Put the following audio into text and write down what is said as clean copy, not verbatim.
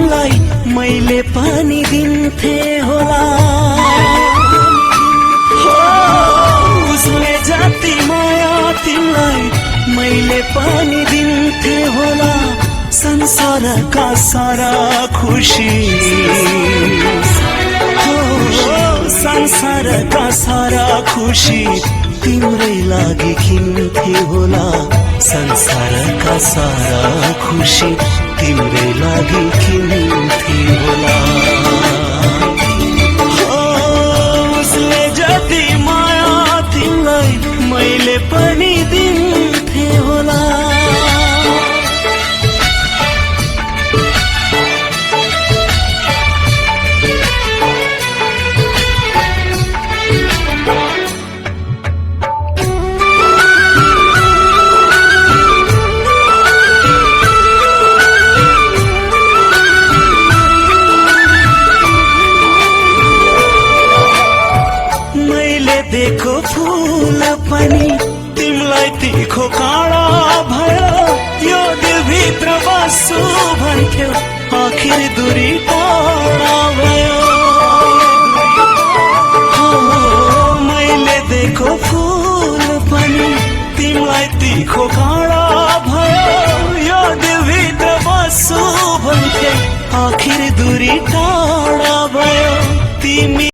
तिमलाई मैले पनि दिन्थे होला। उसले जति माया तिमलाई मैले पनि दिन्थे होला। संसारका सारा खुशी, संसारका सारा खुशी तिम्रै लागि किन्थे होला। संसारका सारा खुशी तिम्रै लागि किन्थे होला। उसले जति माया तिमीलाई मैले पनि दिन्थे होला। देखो फूल पनि तिमलाई तीखो काँडा भयो। यो दिलभित्र बस्छु भन्थ्यो आखिर दूरी टाढा भयो। मैले देखो फूल पनि तिमलाई तीखो काँडा भयो। यो दिलभित्र बस्छु भन्थ्यो आखिर दूरी टाढा भयो। तिमी